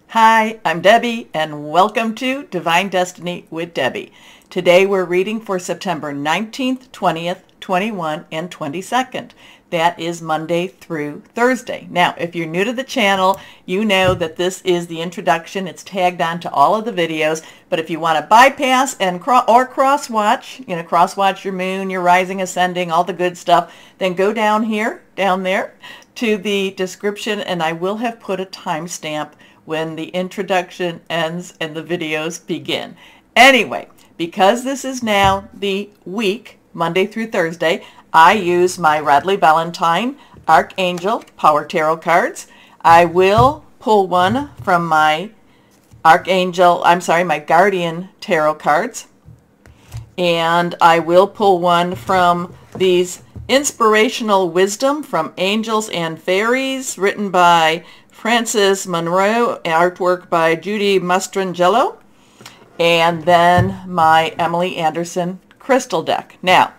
Hi, I'm Debbie, and welcome to Divine Destiny with Debbie. Today we're reading for September 19th, 20th, 21, and 22nd. That is Monday through Thursday. Now, if you're new to the channel, you know that this is the introduction. It's tagged on to all of the videos, but if you want to bypass and cross-watch, cross-watch your moon, your rising, ascending, all the good stuff, then go down there to the description, and I will have put a timestamp when the introduction ends and the videos begin. Anyway, because this is now the week, Monday through Thursday, I use my Radley Valentine Archangel Power Tarot cards. I will pull one from my my Guardian Tarot cards. And I will pull one from these Inspirational Wisdom from Angels and Fairies, written by Frances Monroe, artwork by Judy Mastrangelo, and then my Emily Anderson crystal deck. Now,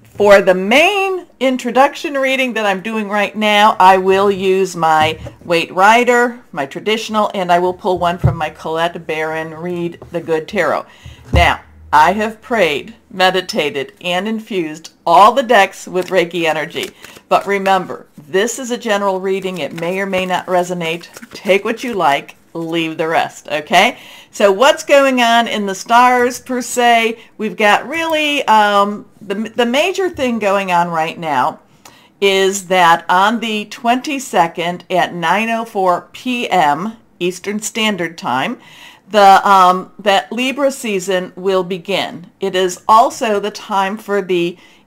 for the main introduction reading that I'm doing right now, I will use my Waite Rider, my traditional, and I will pull one from my Colette Baron Read the Good Tarot. Now, I have prayed, meditated, and infused all the decks with Reiki energy. But remember, this is a general reading. It may or may not resonate. Take what you like, leave the rest, okay? So what's going on in the stars per se? We've got really, the major thing going on right now is that on the 22nd at 9:04 p.m. Eastern Standard Time, that Libra season will begin. It is also the time for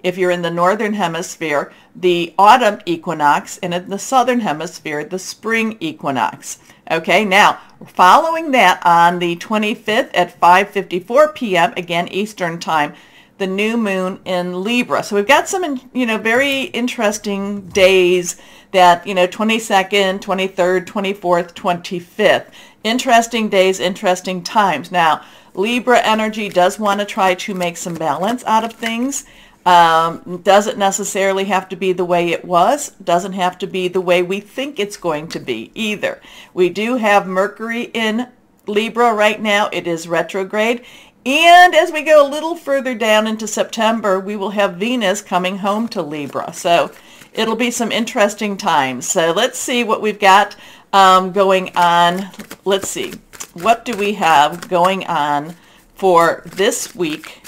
if you're in the northern hemisphere, the autumn equinox, and in the southern hemisphere, the spring equinox. Okay, now following that on the 25th at 5:54 p.m. again Eastern time, the new moon in Libra. So we've got some very interesting days that 22nd, 23rd, 24th, 25th. Interesting days, interesting times. Now, Libra energy does want to try to make some balance out of things. Doesn't necessarily have to be the way it was. Doesn't have to be the way we think it's going to be either. We do have Mercury in Libra right now. It is retrograde. And as we go a little further down into September, we will have Venus coming home to Libra. So it'll be some interesting times. So let's see what we've got going on. Let's see. What do we have going on for this week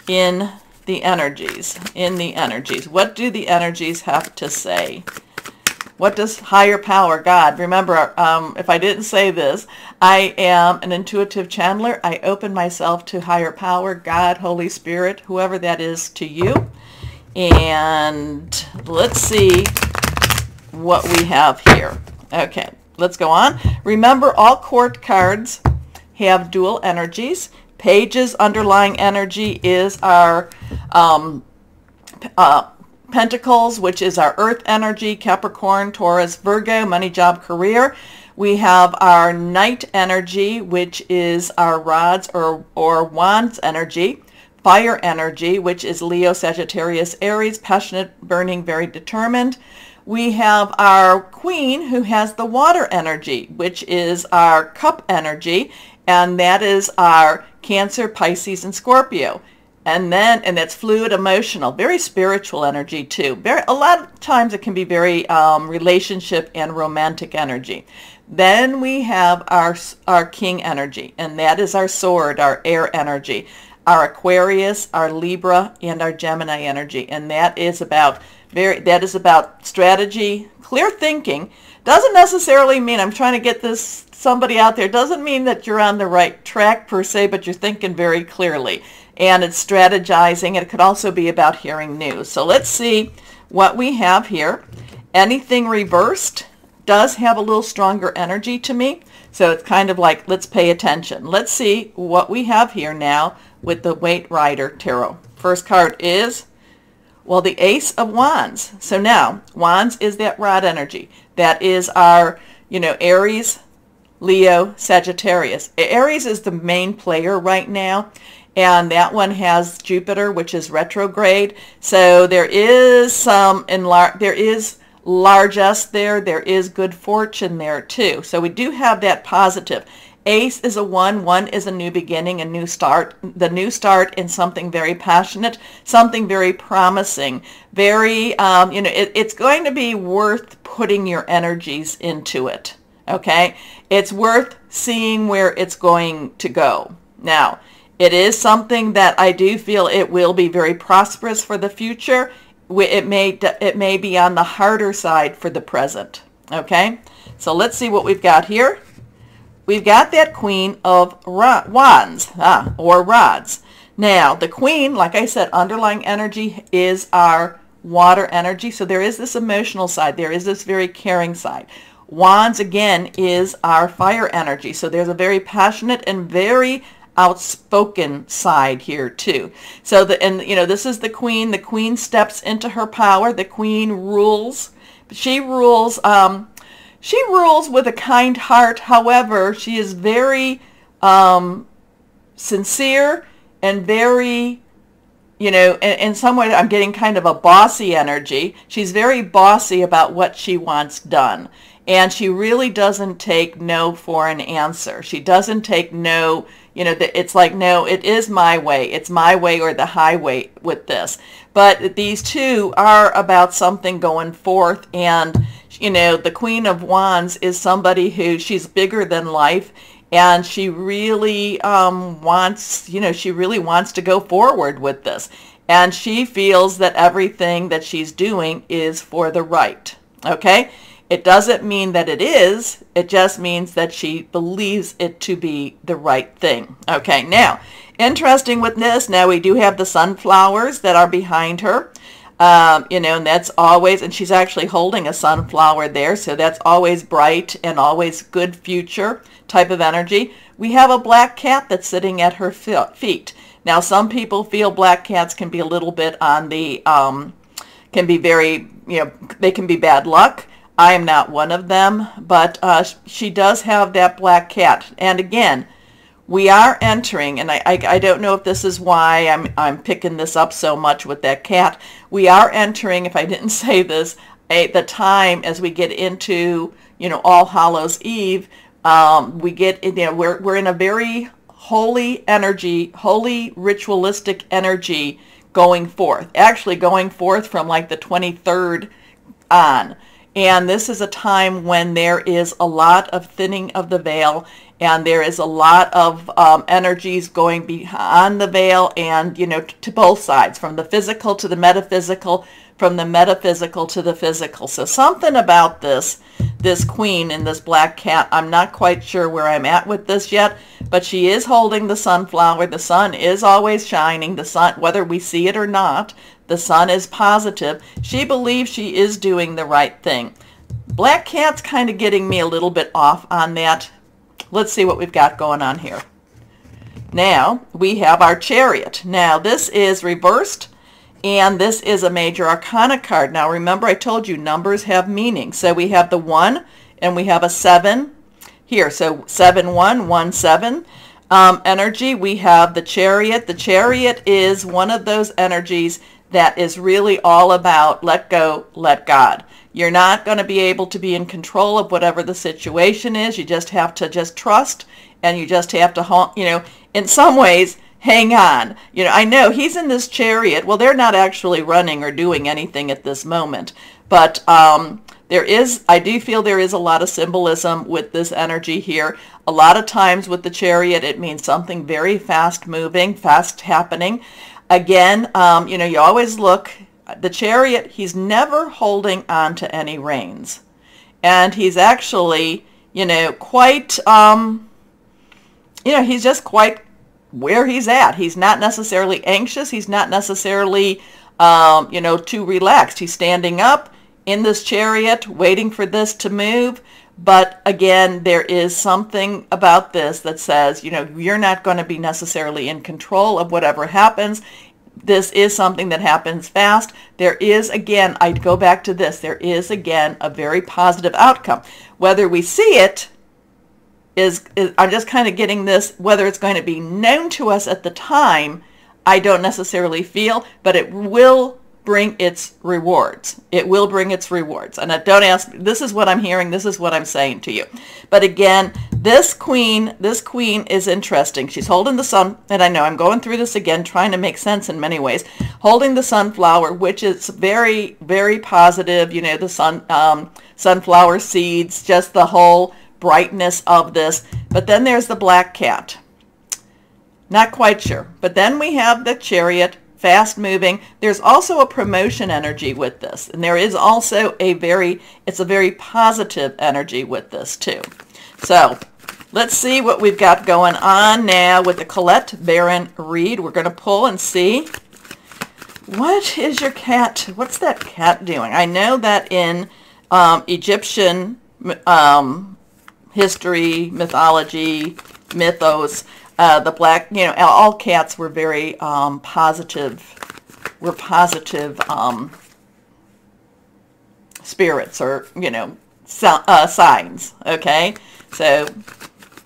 in the energies? What do the energies have to say? What does higher power, God? Remember, if I didn't say this, I am an intuitive channeler. I open myself to higher power, God, Holy Spirit, whoever that is to you. And let's see what we have here. Okay, let's go on. Remember, all court cards have dual energies. Pages underlying energy is our Pentacles, which is our earth energy, Capricorn, Taurus, Virgo, money, job, career. We have our Knight energy, which is our rods or wands energy. Fire energy, which is Leo, Sagittarius, Aries, passionate, burning, very determined. We have our Queen, who has the water energy, which is our cup energy, and that is our Cancer, Pisces, and Scorpio. And that's fluid, emotional, very spiritual energy too. A lot of times it can be very relationship and romantic energy. Then we have our King energy, and that is our sword, our air energy, our Aquarius, our Libra, and our Gemini energy. And that is about strategy, clear thinking. Doesn't necessarily mean I'm trying to get somebody out there. Doesn't mean that you're on the right track per se, but you're thinking very clearly. And it's strategizing. It could also be about hearing news. So let's see what we have here. Anything reversed does have a little stronger energy to me. So it's kind of like, let's pay attention. Let's see what we have here now with the Waite Rider Tarot. First card is, well, the Ace of Wands. So now, Wands is that rod energy. That is our, Aries, Leo, Sagittarius. Aries is the main player right now. And that one has Jupiter, which is retrograde. So there is largesse there. There is good fortune there too. So we do have that positive. Ace is a 1. 1 is a new beginning, a new start. The new start in something very passionate, something very promising, very, it's going to be worth putting your energies into it. Okay? It's worth seeing where it's going to go. Now, it is something that I do feel it will be very prosperous for the future. It may be on the harder side for the present. Okay? So let's see what we've got here. We've got that Queen of Wands, or Rods. Now, the Queen, like I said, underlying energy is our water energy. So there is this emotional side. There is this very caring side. Wands, again, is our fire energy. So there's a very passionate and very outspoken side here too. So this is the Queen. The Queen steps into her power. The Queen rules. She rules. She rules with a kind heart. However, she is very sincere and very, in some way I'm getting kind of a bossy energy. She's very bossy about what she wants done. And she really doesn't take no for an answer. She doesn't take no, it's like, no, it is my way. It's my way or the highway with this. But these two are about something going forth. And, the Queen of Wands is somebody who, she's bigger than life. And she really wants to go forward with this. And she feels that everything that she's doing is for the right. Okay? It doesn't mean that it is. It just means that she believes it to be the right thing. Okay, now, interesting with this, now we do have the sunflowers that are behind her. And that's always, and she's actually holding a sunflower there, so that's always bright and always good future type of energy. We have a black cat that's sitting at her feet. Now, some people feel black cats can be a little bit on the, can be very, they can be bad luck. I am not one of them, but she does have that black cat. And again, we are entering, and I don't know if this is why I'm picking this up so much with that cat. We are entering, if I didn't say this, the time as we get into, All Hallows Eve, we get, we're in a very holy energy, holy ritualistic energy going forth. Actually going forth from like the 23rd on. And this is a time when there is a lot of thinning of the veil, and there is a lot of energies going beyond the veil and, to both sides, from the physical to the metaphysical, from the metaphysical to the physical. So something about this Queen and this black cat, I'm not quite sure where I'm at with this yet, but she is holding the sunflower. The sun is always shining. The sun, whether we see it or not, the sun is positive. She believes she is doing the right thing. Black cat's kind of getting me a little bit off on that. Let's see what we've got going on here. Now, we have our Chariot. Now, this is reversed, and this is a major arcana card. Now, remember I told you numbers have meaning. So we have the 1, and we have a 7 here. So 7-1-1-7. Energy, we have the Chariot. The Chariot is one of those energies that is really all about let go, let God. You're not going to be able to be in control of whatever the situation is. You just have to just trust, and you just have to, in some ways, hang on. I know he's in this Chariot. Well, they're not actually running or doing anything at this moment, but I do feel there is a lot of symbolism with this energy here. A lot of times with the Chariot, it means something very fast moving, fast happening. Again, you always look, the Chariot, he's never holding on to any reins. And he's actually, quite, he's just quite where he's at. He's not necessarily anxious. He's not necessarily, too relaxed. He's standing up in this Chariot, waiting for this to move. But again, there is something about this that says, you're not going to be necessarily in control of whatever happens. This is something that happens fast. There is, again, I go back to this, there is, again, a very positive outcome. Whether we see it is I'm just kind of getting this, whether it's going to be known to us at the time, I don't necessarily feel, but it will bring its rewards. It will bring its rewards. And don't ask me, this is what I'm hearing, this is what I'm saying to you. But again, this queen is interesting. She's holding the sun, and I know I'm going through this again, trying to make sense in many ways. Holding the sunflower, which is very, very positive. You know, the sunflower seeds, just the whole brightness of this. But then there's the black cat. Not quite sure. But then we have the Chariot, fast moving. There's also a promotion energy with this. And there is also it's a very positive energy with this too. So let's see what we've got going on now with the Colette Baron read. We're going to pull and see. What is your cat? What's that cat doing? I know that in Egyptian history, mythology, mythos, the black, you know, all cats were very positive spirits, or, you know, signs. Okay, so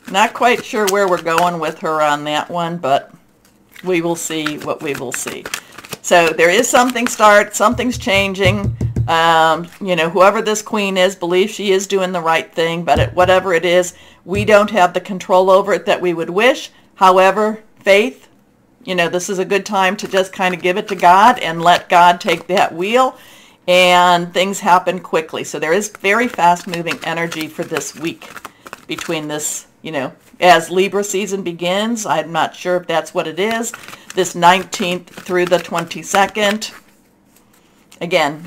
not quite sure where we're going with her on that one, but we will see what we will see. So there is something's changing. You know, whoever this queen is believes she is doing the right thing, but whatever it is, we don't have the control over it that we would wish. However, faith, you know, this is a good time to just kind of give it to God and let God take that wheel, and things happen quickly. So there is very fast-moving energy for this week between this, you know, as Libra season begins. I'm not sure if that's what it is, this 19th through the 22nd. Again,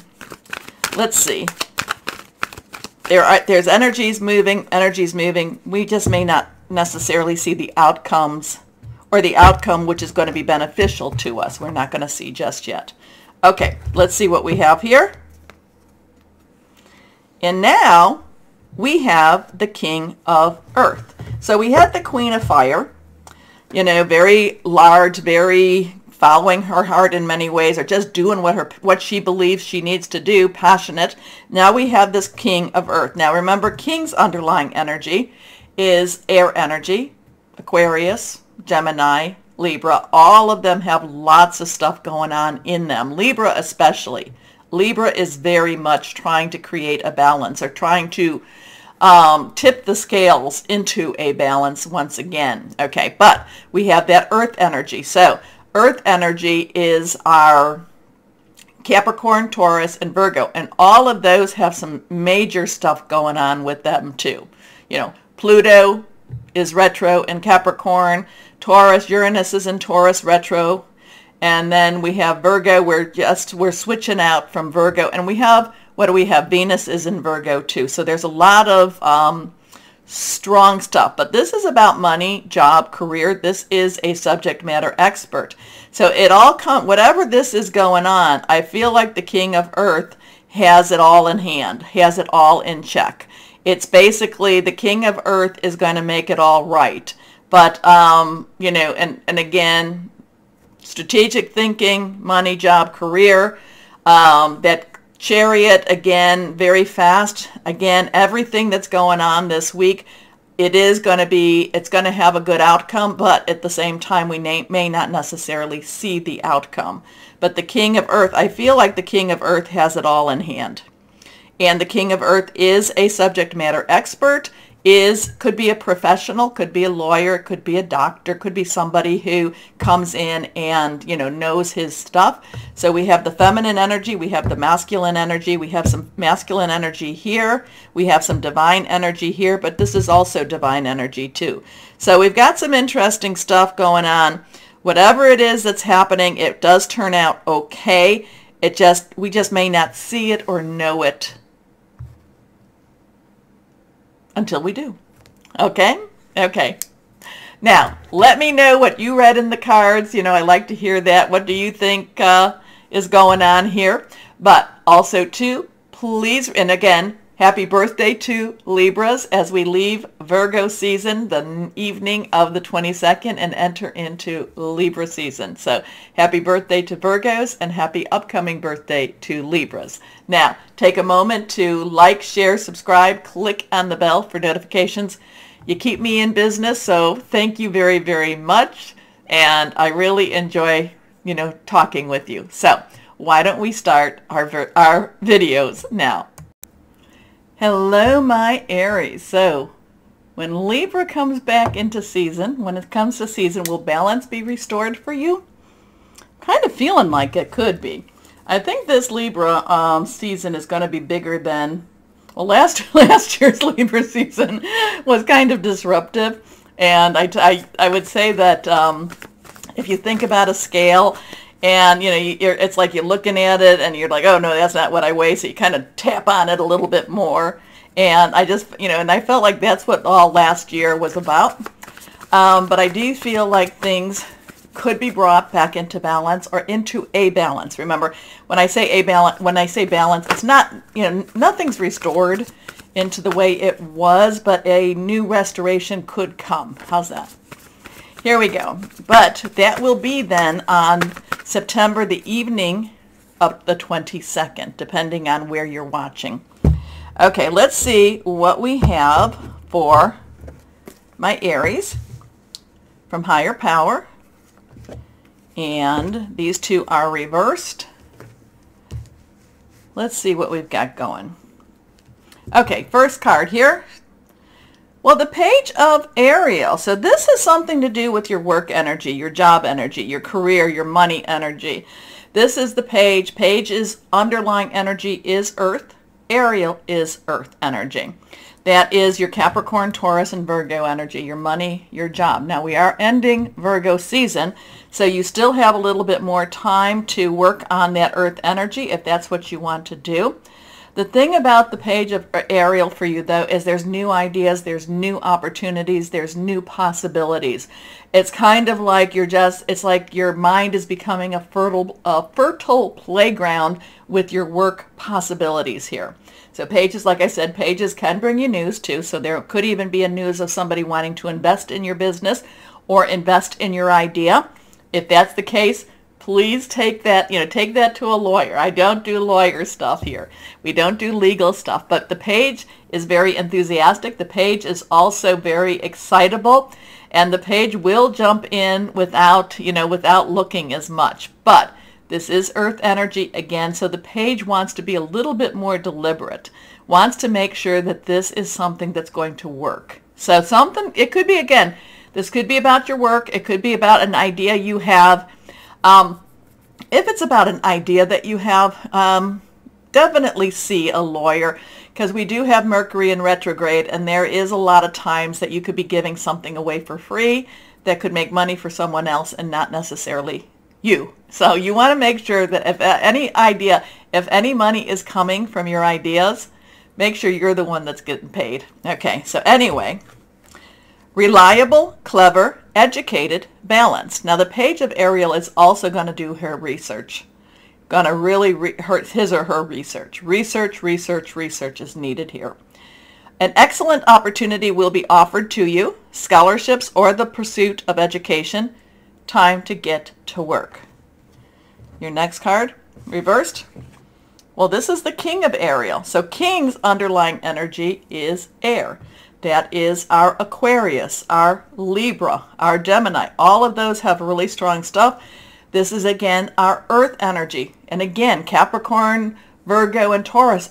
let's see. There's energies moving. We just may not necessarily see the outcomes, or the outcome which is going to be beneficial to us. We're not going to see just yet. Okay, let's see what we have here. And now we have the King of Earth. So we had the Queen of Fire, you know, very large, very following her heart in many ways, or just doing what she believes she needs to do, passionate. Now we have this King of Earth. Now remember, King's underlying energy is air energy, Aquarius, Gemini, Libra. All of them have lots of stuff going on in them. Libra especially. Libra is very much trying to create a balance, or trying to tip the scales into a balance once again. Okay, but we have that earth energy. So earth energy is our Capricorn, Taurus, and Virgo, and all of those have some major stuff going on with them too. You know, Pluto is retro in Capricorn, Taurus, Uranus is in Taurus retro, and then we have Virgo. We're switching out from Virgo, and we have, what do we have? Venus is in Virgo too. So there's a lot of strong stuff, but this is about money, job, career. This is a subject matter expert. So it all whatever this is going on, I feel like the King of Earth has it all in hand, has it all in check. It's basically the King of Earth is going to make it all right. But, you know, and again, strategic thinking, money, job, career, that Chariot, again, very fast. Again, everything that's going on this week, it's going to have a good outcome, but at the same time, we may not necessarily see the outcome. But the King of Earth, I feel like the King of Earth has it all in hand. And the King of Earth is a subject matter expert, could be a professional, could be a lawyer, could be a doctor, could be somebody who comes in and, you know, knows his stuff. So we have the feminine energy, we have the masculine energy, we have some masculine energy here, we have some divine energy here, but this is also divine energy too. So we've got some interesting stuff going on. Whatever it is that's happening, it does turn out okay. We just may not see it or know it until we do. Okay? Okay. Now, let me know what you read in the cards. You know, I like to hear that. What do you think is going on here? But also, too, please, and again, happy birthday to Libras as we leave Virgo season the evening of the 22nd and enter into Libra season. So happy birthday to Virgos and happy upcoming birthday to Libras. Now, take a moment to like, share, subscribe, click on the bell for notifications. You keep me in business, so thank you very, very much. And I really enjoy, you know, talking with you. So why don't we start our videos now? Hello, my Aries. So when Libra comes back into season, when it comes to season, will balance be restored for you? Kind of feeling like it could be. I think this Libra season is going to be bigger than, well, last year's Libra season was kind of disruptive. And I would say that if you think about a scale, and it's like you're looking at it and you're like, oh no, that's not what I weigh, so you kind of tap on it a little bit more. And I just, and I felt like that's what all last year was about. But I do feel like things could be brought back into balance, or into a balance. Remember, when I say balance, it's not, nothing's restored into the way it was, but a new restoration could come. How's that? Here we go. But that will be then on September, the evening of the 22nd, depending on where you're watching. Okay, let's see what we have for my Aries from Higher Power. And these two are reversed. Let's see what we've got going. Okay, first card here. Well, the Page of Ariel. So this is something to do with your work energy, your job energy, your career, your money energy. This is the Page. Page is underlying energy is Earth. Ariel is Earth energy. That is your Capricorn, Taurus, and Virgo energy, your money, your job. Now, we are ending Virgo season, so you still have a little bit more time to work on that Earth energy if that's what you want to do. The thing about the Page of Ariel for you, though, is there's new ideas, there's new opportunities, there's new possibilities. It's kind of like it's like your mind is becoming a fertile playground with your work possibilities here. So pages, like I said, pages can bring you news too. So there could even be a news of somebody wanting to invest in your business or invest in your idea. If that's the case, please take that, take that to a lawyer. I don't do lawyer stuff here. We don't do legal stuff, but the Page is very enthusiastic. The Page is also very excitable, and the Page will jump in without looking as much. But this is Earth energy again, so the Page wants to be a little bit more deliberate, wants to make sure that this is something that's going to work. So it could be, again, this could be about your work. It could be about an idea you have. If it's about an idea that you have, definitely see a lawyer, because we do have Mercury in retrograde, and there is a lot of times that you could be giving something away for free that could make money for someone else and not necessarily you. So you want to make sure that if any money is coming from your ideas, make sure you're the one that's getting paid. Okay, so anyway, reliable, clever, educated, balanced. Now the Page of Ariel is also going to do her research. Going to really his or her research. Research is needed here. An excellent opportunity will be offered to you, scholarships or the pursuit of education. Time to get to work. Your next card, reversed. Well, this is the King of Ariel. So King's underlying energy is air. That is our Aquarius, our Libra, our Gemini. All of those have really strong stuff. This is, again, our Earth energy. And again, Capricorn, Virgo, and Taurus,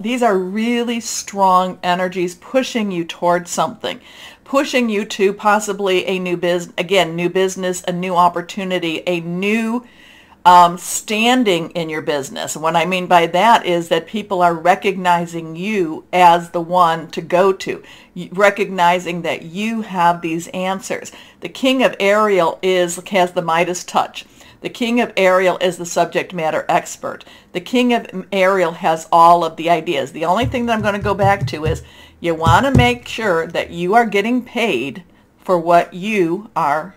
these are really strong energies pushing you towards something, pushing you to possibly a new business, again, new business, a new opportunity, a new standing in your business. And what I mean by that is that people are recognizing you as the one to go to, recognizing that you have these answers. The King of Ariel has the Midas touch. The King of Ariel is the subject matter expert. The King of Ariel has all of the ideas. The only thing that I'm going to go back to is you want to make sure that you are getting paid for what you are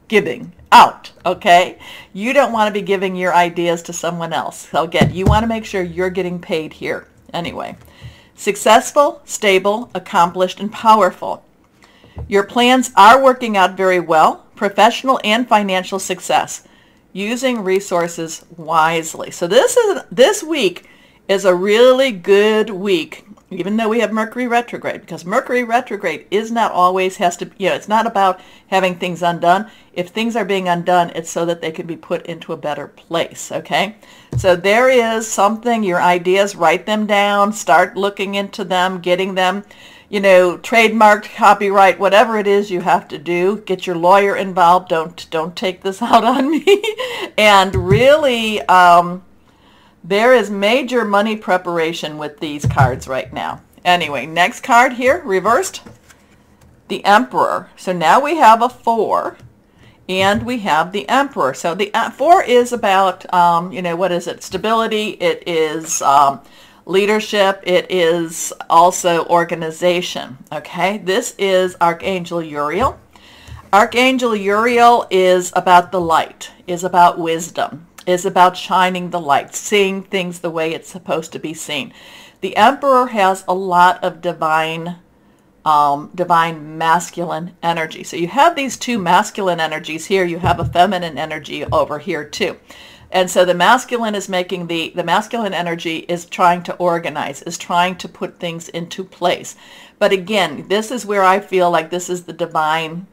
giving out, okay? You don't want to be giving your ideas to someone else. So again, you want to make sure you're getting paid here. Anyway, successful, stable, accomplished, and powerful. Your plans are working out very well. Professional and financial success. Using resources wisely. So this week is a really good week even though we have Mercury retrograde, because Mercury retrograde is not always has to, it's not about having things undone. If things are being undone, it's so that they can be put into a better place, okay? So there is something, your ideas, write them down, start looking into them, getting them, trademarked, copyright, whatever it is you have to do. Get your lawyer involved. Don't take this out on me. And really, there is major money preparation with these cards right now. Anyway, next card here, reversed, the Emperor. So now we have a 4, and we have the Emperor. So the 4 is about, what is it? Stability. It is leadership. It is also organization. Okay, this is Archangel Uriel. Archangel Uriel is about the light, is about wisdom, is about shining the light, seeing things the way it's supposed to be seen. The Emperor has a lot of divine masculine energy. So you have these two masculine energies here. You have a feminine energy over here too. And so the masculine is making the masculine energy is trying to organize, is trying to put things into place. But again, this is where I feel like this is the divine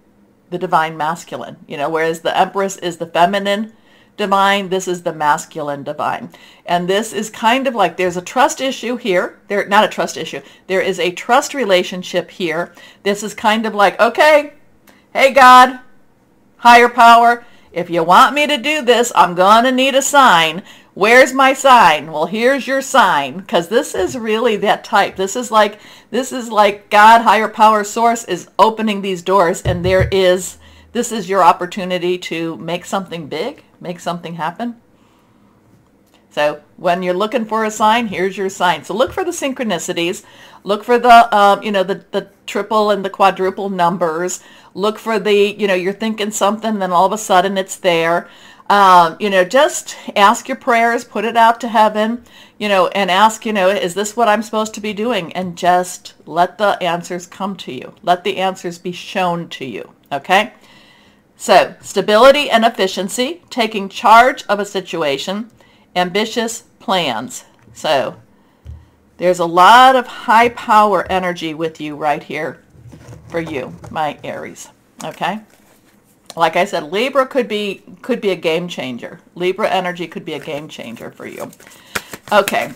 masculine, whereas the Empress is the feminine divine, this is the masculine divine. And this is kind of like there's a trust issue here. Not a trust issue. There is a trust relationship here. This is kind of like, okay, hey God, higher power, if you want me to do this, I'm going to need a sign. Where's my sign? Well, here's your sign, because this is really that type. This is like God, higher power, source is opening these doors, and this is your opportunity to make something big, make something happen. So when you're looking for a sign, here's your sign. So look for the synchronicities. Look for the triple and the quadruple numbers. Look for you're thinking something, then all of a sudden it's there. Just ask your prayers, put it out to heaven, and ask, is this what I'm supposed to be doing? And just let the answers come to you. Let the answers be shown to you, okay? So, stability and efficiency, taking charge of a situation, ambitious plans. So, there's a lot of high power energy with you right here for you, my Aries, okay? Like I said, Libra could be a game changer. Libra energy could be a game changer for you. Okay.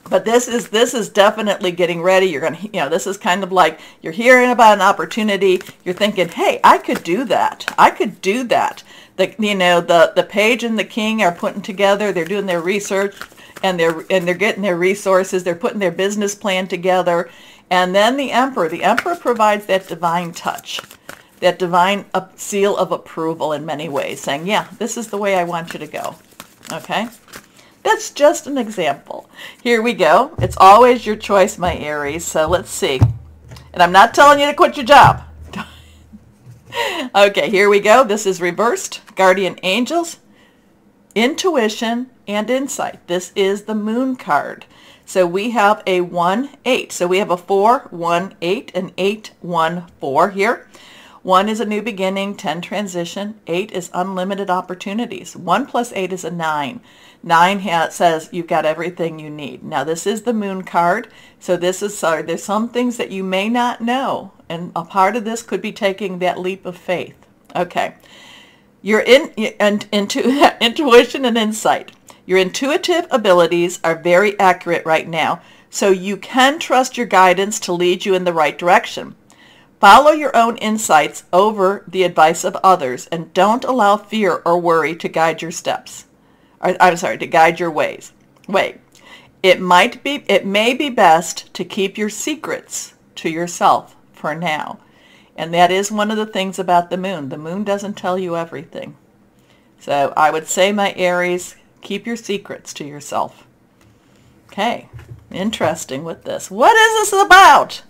But this is definitely getting ready. You're going to, this is kind of like you're hearing about an opportunity. You're thinking, hey, I could do that. I could do that. The page and the king are putting together. They're doing their research, and they're getting their resources. They're putting their business plan together. And then the Emperor provides that divine touch, that divine seal of approval in many ways, saying, yeah, this is the way I want you to go. Okay? That's just an example. Here we go. It's always your choice, my Aries. So let's see. And I'm not telling you to quit your job. Okay, here we go. This is reversed. Guardian angels, intuition, and insight. This is the moon card. So we have a 1-8. So we have a 4-1-8 and 8-1-4 here. 1 is a new beginning, 10 transition, 8 is unlimited opportunities. 1 plus 8 is a 9. 9 says you've got everything you need. Now this is the moon card, so there's some things that you may not know, and a part of this could be taking that leap of faith. Okay, your intuition and insight. Your intuitive abilities are very accurate right now, so you can trust your guidance to lead you in the right direction. Follow your own insights over the advice of others, and don't allow fear or worry to guide your steps. To guide your ways. It may be best to keep your secrets to yourself for now. And that is one of the things about the moon. The moon doesn't tell you everything. So I would say, my Aries, keep your secrets to yourself. Okay, interesting with this. What is this about?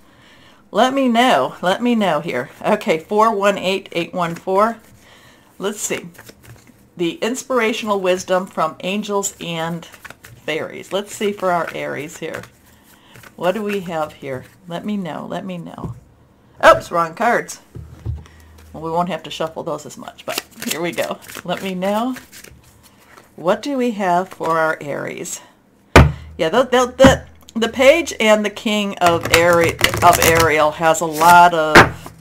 Let me know. Let me know here. Okay, 4-1-8, 8-1-4. Let's see. The inspirational wisdom from angels and fairies. Let's see for our Aries here. What do we have here? Let me know. Let me know. Oops, wrong cards. Well, we won't have to shuffle those as much, but here we go. Let me know. What do we have for our Aries? Yeah, the page and the king of Ariel has a lot of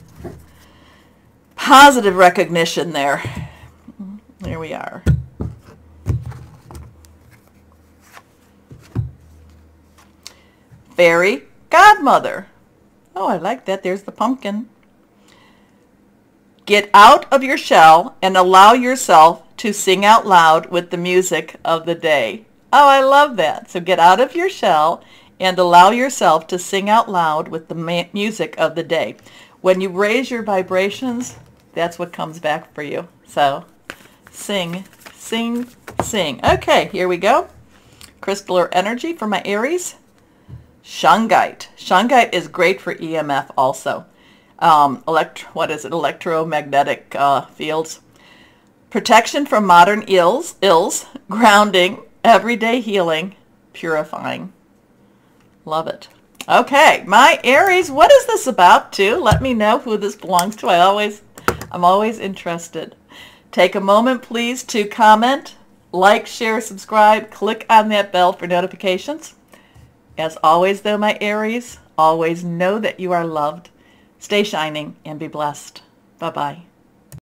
positive recognition there. Here we are. Fairy godmother. Oh, I like that. There's the pumpkin. Get out of your shell and allow yourself to sing out loud with the music of the day. Oh, I love that. So get out of your shell and allow yourself to sing out loud with the music of the day. When you raise your vibrations, that's what comes back for you. So sing, sing, sing. Okay, here we go. Crystal or energy for my Aries. Shungite. Shungite is great for EMF also. Electromagnetic fields. Protection from modern ills, grounding, everyday healing, purifying. Love it. Okay, my Aries, what is this about too? Let me know who this belongs to. I'm always interested. Take a moment, please, to comment, like, share, subscribe, click on that bell for notifications. As always, though, my Aries, always know that you are loved. Stay shining and be blessed. Bye-bye.